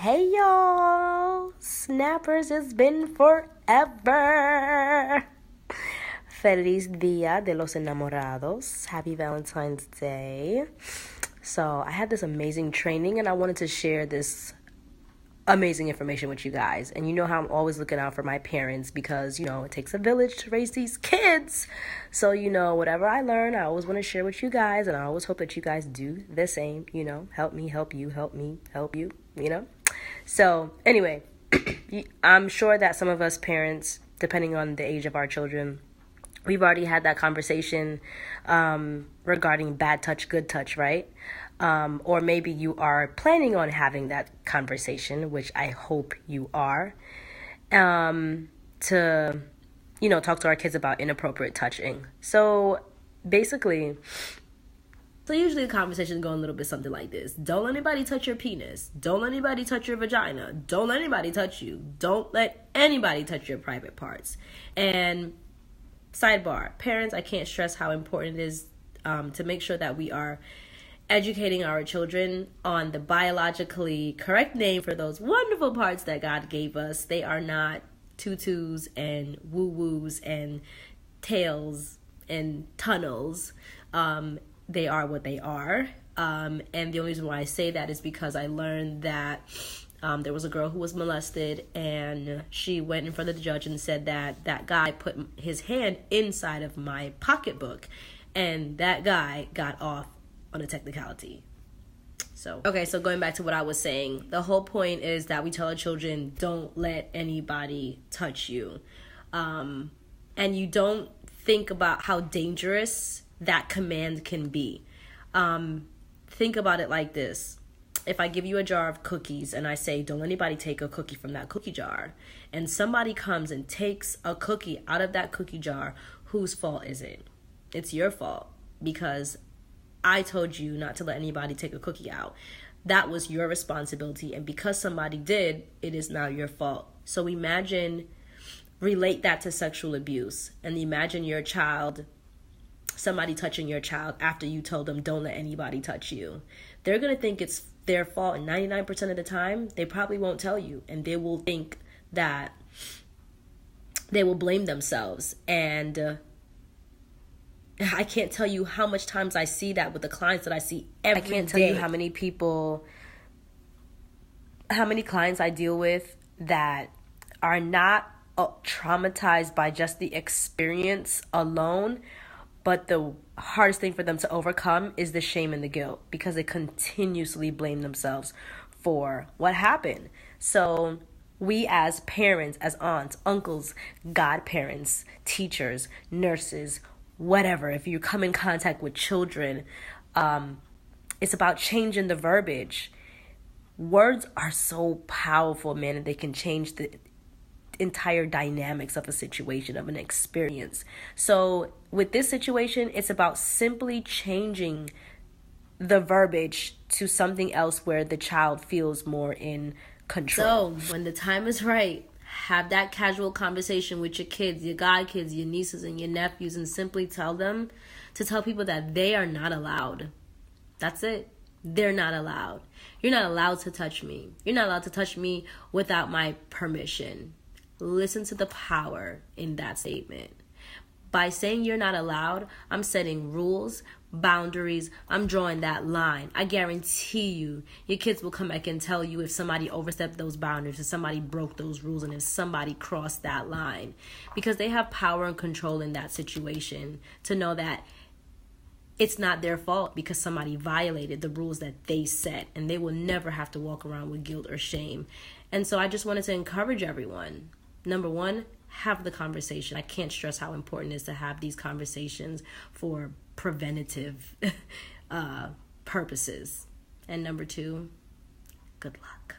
Hey y'all, snappers, it's been forever. Feliz Dia de los Enamorados. Happy Valentine's Day. So I had this amazing training and I wanted to share this amazing information with you guys. And you know how I'm always looking out for my parents because, it takes a village to raise these kids. So, whatever I learn, I always want to share with you guys. And I always hope that you guys do the same, help me, help you, help me, help you, So anyway, I'm sure that some of us parents, depending on the age of our children, we've already had that conversation regarding bad touch, good touch, right? Or maybe you are planning on having that conversation, which I hope you are, to, talk to our kids about inappropriate touching. So basically, usually the conversations go a little bit something like this. Don't let anybody touch your penis. Don't let anybody touch your vagina. Don't let anybody touch you. Don't let anybody touch your private parts. And sidebar, parents, I can't stress how important it is to make sure that we are educating our children on the biologically correct name for those wonderful parts that God gave us. They are not tutus and woo-woos and tails and tunnels. They are what they are. And the only reason why I say that is because I learned that there was a girl who was molested and she went in front of the judge and said that guy put his hand inside of my pocketbook and that guy got off on a technicality. So going back to what I was saying, the whole point is that we tell our children, don't let anybody touch you. And you don't think about how dangerous that command can be. Think about it like this. If I give you a jar of cookies and I say, don't let anybody take a cookie from that cookie jar, and somebody comes and takes a cookie out of that cookie jar, whose fault is it? It's your fault because I told you not to let anybody take a cookie out. That was your responsibility. And because somebody did, it is now your fault. So relate that to sexual abuse and imagine your child, somebody touching your child after you told them don't let anybody touch you. They're going to think it's their fault, and 99% of the time they probably won't tell you, and they will think that they will blame themselves. And I can't tell you how much times I see that with the clients that I see every day. I can't tell you how many clients I deal with that are not traumatized by just the experience alone, but the hardest thing for them to overcome is the shame and the guilt because they continuously blame themselves for what happened. So we as parents, as aunts, uncles, godparents, teachers, nurses, whatever, if you come in contact with children, it's about changing the verbiage. Words are so powerful, man, and they can change the entire dynamics of a situation, of an experience. So with this situation, it's about simply changing the verbiage to something else where the child feels more in control. So when the time is right, have that casual conversation with your kids, your godkids, your nieces and your nephews, and simply tell people that they are not allowed. That's it. They're not allowed. You're not allowed to touch me. You're not allowed to touch me without my permission. Listen to the power in that statement. By saying you're not allowed, I'm setting rules, boundaries. I'm drawing that line. I guarantee you, your kids will come back and tell you if somebody overstepped those boundaries, if somebody broke those rules, and if somebody crossed that line. Because they have power and control in that situation to know that it's not their fault because somebody violated the rules that they set, and they will never have to walk around with guilt or shame. And so I just wanted to encourage everyone. Number one, have the conversation. I can't stress how important it is to have these conversations for preventative purposes. And number two, good luck.